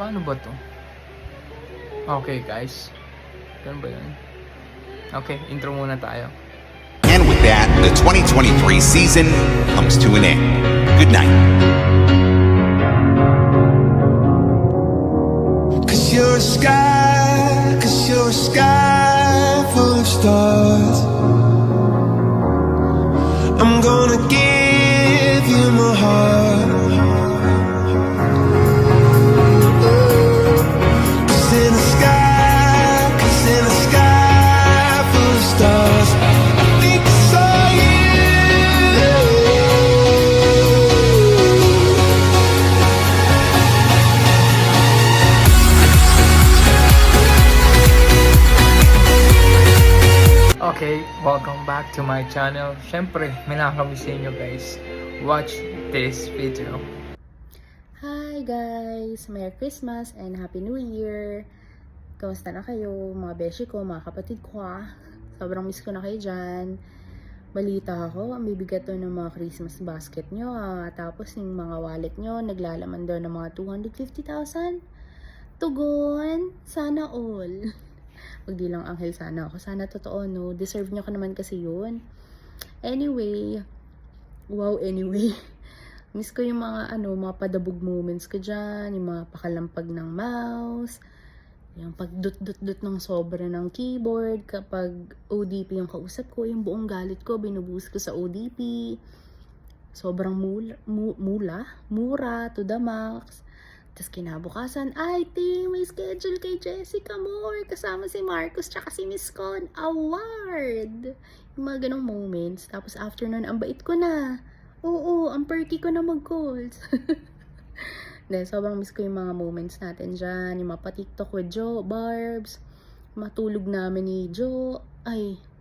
Paano ba to? Okay guys. Ganun ba yun? Okay, intro muna tayo. And with that, the 2023 season comes to an end. Good night. Cause you're a sky full of stars. I'm gonna give you my heart. Cause in the sky full of stars, I think I saw you. Okay, welcome back to my channel. Syempre, may nakakamiss sa inyo guys. Watch this video. Hi guys! Merry Christmas and Happy New Year! Kamusta na kayo? Mga beshi ko, mga kapatid ko Sobrang miss ko na kayo dyan. Balita ako, ang bibigat to ng mga Christmas basket nyo Tapos yung mga wallet nyo, naglalaman daw ng mga 250,000. Tugon! Sana all! Wag di lang anghel sana ako. Sana totoo, no? Deserve nyo ka naman kasi yun. Anyway, miss ko yung mga mga padabog moments ko dyan, yung mga pakalampag ng mouse, yung pagdut-dut-dut ng sobra ng keyboard, kapag ODP yung kausap ko, yung buong galit ko, binubuhos ko sa ODP. Sobrang mura, to the max. Tapos kinabukasan, may schedule kay Jessica Moore, kasama si Marcos, tsaka si Miss Con, award! Yung mga ganong moments. Tapos after nun, ang bait ko na. Oo, ang perky ko na mag-calls. Sobrang miss ko yung mga moments natin dyan. Yung mga pa-TikTok with Jo, Barbs. Matulog namin ni Jo.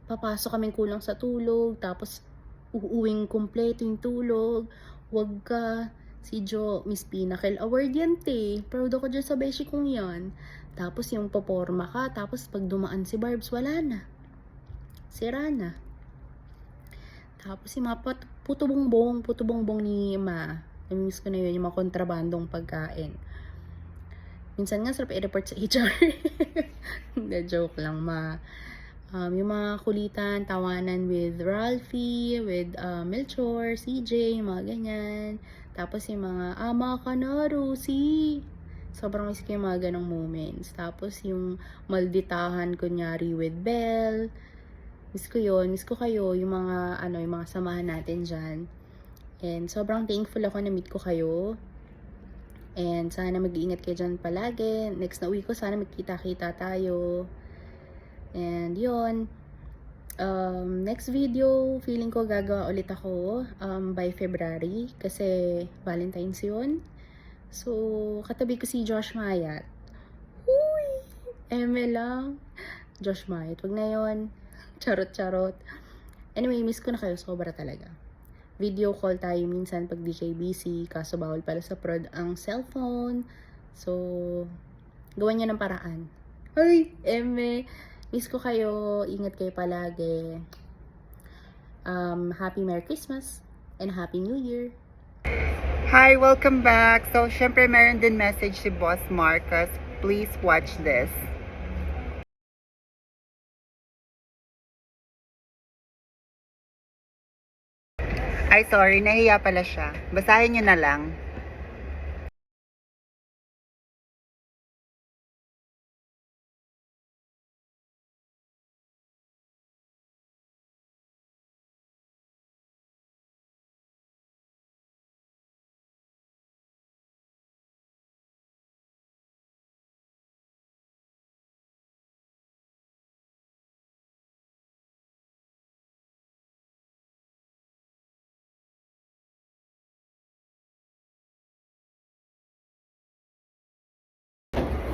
Papasok kaming kulang sa tulog. Tapos, uuwing kumpleto yung tulog. Wag ka. Si Jo, Miss Pinnacle Award yan, te. Proud ako dyan sa beshi kong yan. Tapos yung paporma ka. Tapos pag dumaan si Barbs, wala na. Sira na. Tapos yung mga puto bongbong ni Ma. Namiss ko na yun, yung mga kontrabandong pagkain. Minsan nga, sarap i-report sa HR. Hindi, joke lang, Ma. Yung mga kulitan, tawanan with Ralphie, with Melchor, CJ, yung mga ganyan. Tapos yung mga, ama ka na, Rosie. Sobrang miss ko yung mga ganong moments. Tapos yung malditahan, kunyari, with Belle. Miss ko yun. Miss ko kayo, yung mga, yung mga samahan natin dyan. And sobrang thankful ako na meet ko kayo. And sana mag-iingat kayo dyan palagi. Next na uwi ko, sana magkita-kita tayo. And yun. Next video, feeling ko gagawa ulit ako by February. Kasi Valentine's yun. So, katabi ko si Josh Mayat. Huy! Eme lang. Josh Mayat. Wag na yun. Charot-charot. Anyway, miss ko na kayo. Sobra talaga. Video call tayo minsan pag di kayo busy. Kaso bawal pala sa prod ang cellphone. So, gawan nyo ng paraan. Ay, eme. Miss ko kayo. Ingat kayo palagi. Happy Merry Christmas and Happy New Year. Hi, welcome back. So, syempre meron din message si Boss Marcos. Please watch this. Ay, sorry. Nahiya pala siya. Basahin nyo na lang.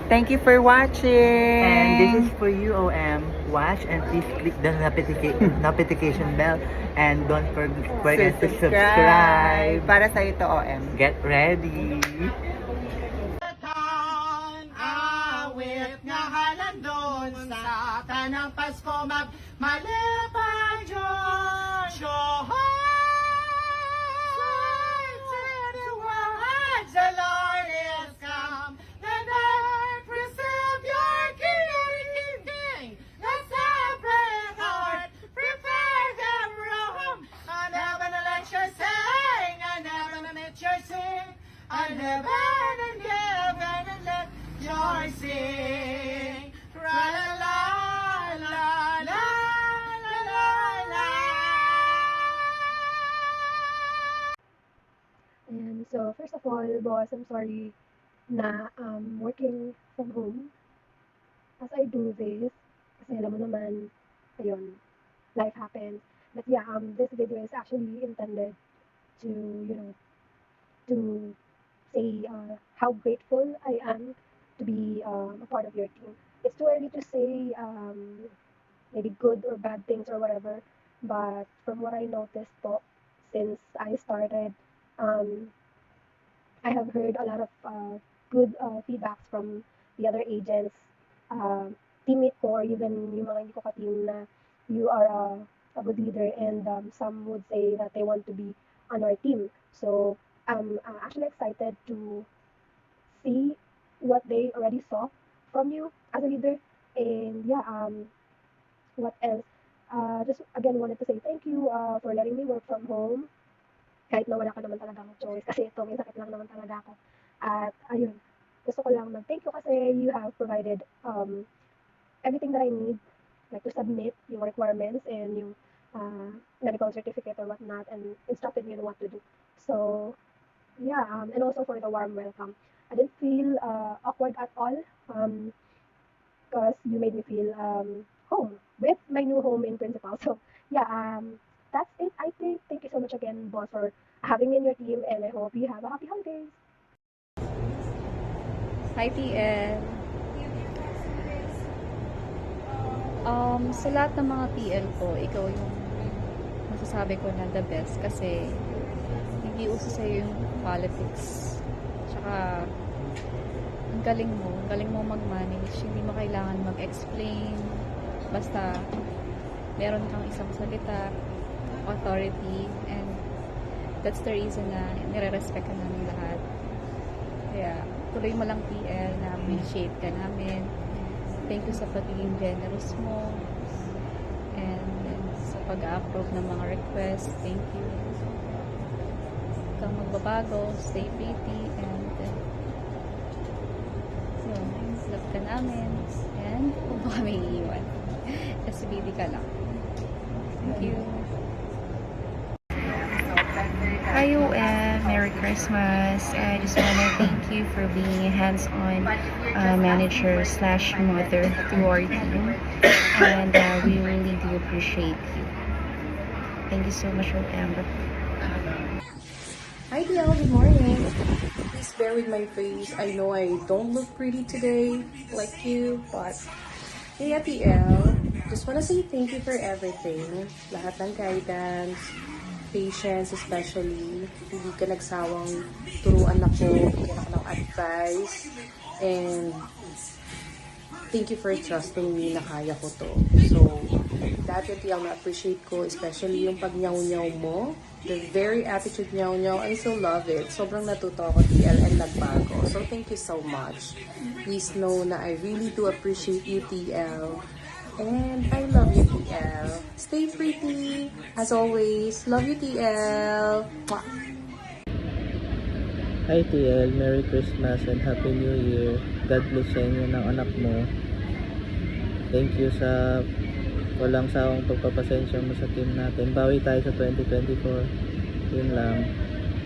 Thank you for watching. And this is for you, OM. Watch and please click the notification bell. And don't forget to subscribe. Para sa ito, OM. Get ready. Awit nga halandon sa tanang Pasko magmalipay Diyos. The Lord is come. heaven and let joy sing. Ra la la la la la la la. And so, first of all, boss, I'm sorry na working from home as I do this. Kasi alam mo naman, ayun, life happens. But yeah, this video is actually intended to, to say how grateful I am to be a part of your team. It's too early to say maybe good or bad things or whatever, but from what I noticed po, since I started, I have heard a lot of good feedbacks from the other agents, teammate ko, or even yung mga hindi ko ka-team na you are a good leader, and some would say that they want to be on our team. So I'm actually excited to see what they already saw from you as a leader. And yeah, what else? Just again wanted to say thank you for letting me work from home. Kahit na wala ka naman talagang choice, kasi ito, may sakit lang naman talaga ako. At ayun, gusto ko lang mag-thank you kasi you have provided everything that I need, like to submit yung requirements and yung medical certificate or whatnot, and instructed me on what to do. So yeah, and also for the warm welcome. I didn't feel awkward at all because you made me feel home with my new home in Principal. So yeah, that's it, I think. Thank you so much again, boss, for having me in your team, and I hope you have a happy holidays. Hi, TL. Sa lahat ng mga TL ko, ikaw yung masasabi ko na the best kasi hindi uso sa'yo yung politics. Tsaka, ang galing mo mag-manage. Hindi mo kailangan mag-explain. Basta, meron kang isang salita, authority, and that's the reason na nire-respect ka namin lahat. Kaya, tuloy mo lang TL, na-appreciate ka namin. Thank you sa pagiging generous mo, and sa pag-approve ng mga requests. Thank you. Huwag kang magbabago, stay pretty, and yun, love ka namin, and huwag mo kami iiwan. SBD ka lang. Thank you. Hi OM, Merry Christmas. I just want to thank you for being a hands-on manager / mother to our team, and we really do appreciate you. Thank you so much, OM. Hi DL, good morning. Please bear with my face. I know I don't look pretty today like you, but hey TL, just wanna say thank you for everything. Lahat ng guidance, patience especially. Hindi ka nagsawang turuan ako, bigyan ako ng advice, and thank you for trusting me na kaya ko to. So, dati TL na-appreciate ko, especially yung pag-nyaw-nyaw mo, the very attitude nyaw-nyaw, I so love it. Sobrang natuto ako TL and nagbago. So, thank you so much. Please know na I really do appreciate you TL. And I love you, TL. Stay pretty. As always, love you, TL. Mwah. Hi TL, Merry Christmas and Happy New Year. God bless sa inyo ng anak mo. Thank you sa walang sawang pagpapasensya mo sa team natin. Bawi tayo sa 2024. Yun lang.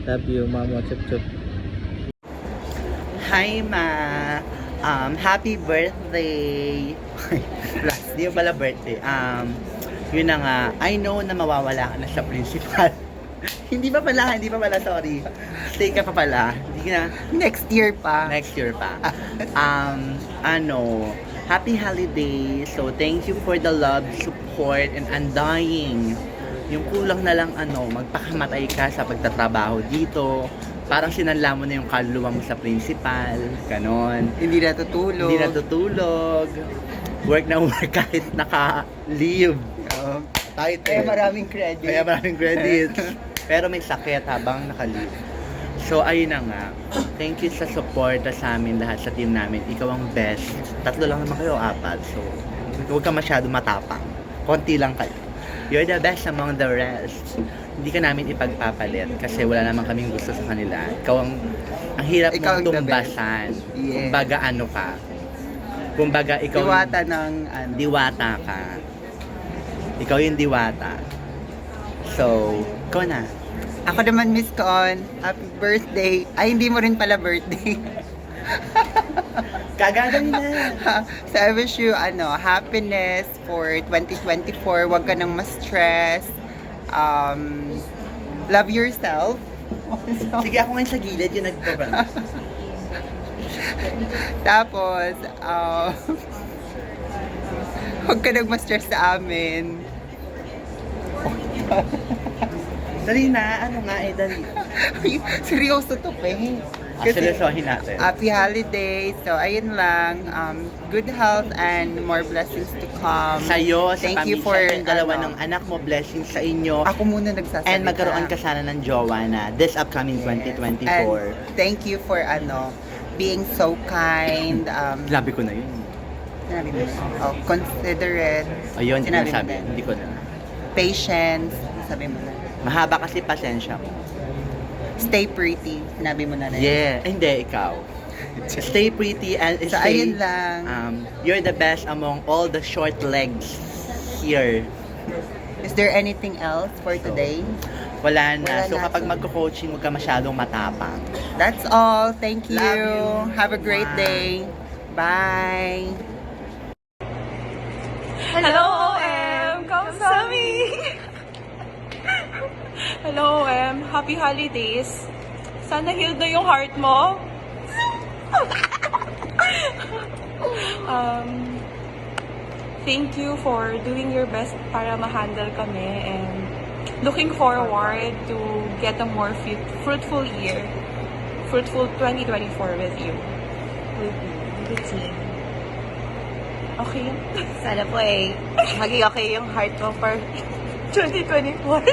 Love you, Mamo Chup Chup. Hi ma! Happy birthday! Last, di pala birthday. Yun na nga, I know na mawawala ka na sa principal. hindi pa pala, sorry. Stay ka pa pala. Hindi na, next year pa. Happy holidays. So, thank you for the love, support, and undying. Yung kulang na lang, magpakamatay ka sa pagtatrabaho dito. Parang sinanla mo na yung kaluluwa mo sa principal. Ganon. Hindi natutulog. Work na work kahit naka-leave. Kaya maraming credit. Pero may sakit habang naka-leave. So, ayun na nga. Thank you sa support sa amin lahat sa team namin. Ikaw ang best. 3 lang naman kayo, 4. So, huwag ka masyado matapang. Konti lang kayo. You're the best among the rest. Hindi ka namin ipagpapalit kasi wala naman kaming gusto sa kanila. Ikaw ang hirap Ikaw mong ang the best. tumbasan. Yes. Kumbaga ano ka. Kumbaga ikaw Diwata ng ano. diwata ka. Ikaw yung diwata. So, ikaw na. Ako naman, Miss Con, happy birthday. Ay, hindi mo rin pala birthday. Kagagawin na. So, I wish you, happiness for 2024. Huwag ka nang ma-stress. Love yourself. Sige, ako ngayon sa gilid yung nagpapang. Tapos, huwag ka nang ma-stress sa amin. Dali na, ano nga eh, dali. Seryoso to, pe. Seryosohin natin. Happy holidays. So, ayun lang. Good health and more blessings to come. Sa'yo, sa Thank you pamilya, for, yung dalawa ng anak mo, blessings sa inyo. Ako muna nagsasalita. And magkaroon ka sana ng jowa na this upcoming 2024. And thank you for, being so kind. Sinabi ko na yun. Sinabi mo na. Oh, considerate. Ayun, Sinabi mo sinasabi. na. Hindi ko na. Patience. Sabi mo na. Mahaba kasi pasensya mo. Stay pretty. Sinabi mo na rin. Yeah. Hindi, ikaw. Stay pretty and So, stay... ayun lang. You're the best among all the short legs here. Is there anything else for today? Wala na. Wala So na. kapag magko-coaching, huwag ka masyadong matapang. That's all. Thank you. Love you. Have a great Bye. day. Bye. Hello, OM! Kamsami! Hello, OM! Happy holidays! Sana healed na yung heart mo. Thank you for doing your best para ma-handle kami and looking forward to get a more fruitful year. Fruitful 2024 with you. With you, with the team. Okay? Sana po maging okay yung heart mo for 2024.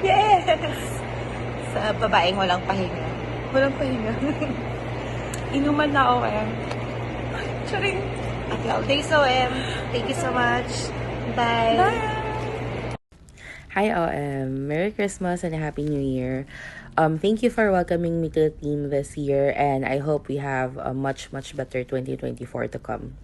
yes! Sa babaeng walang pahinga. Walang pahinga. Inuman na OM. Charing. Happy holidays, OM. Thank you so much. Bye. Hi OM, Merry Christmas and a Happy New Year. Thank you for welcoming me to the team this year and I hope we have a much better 2024 to come.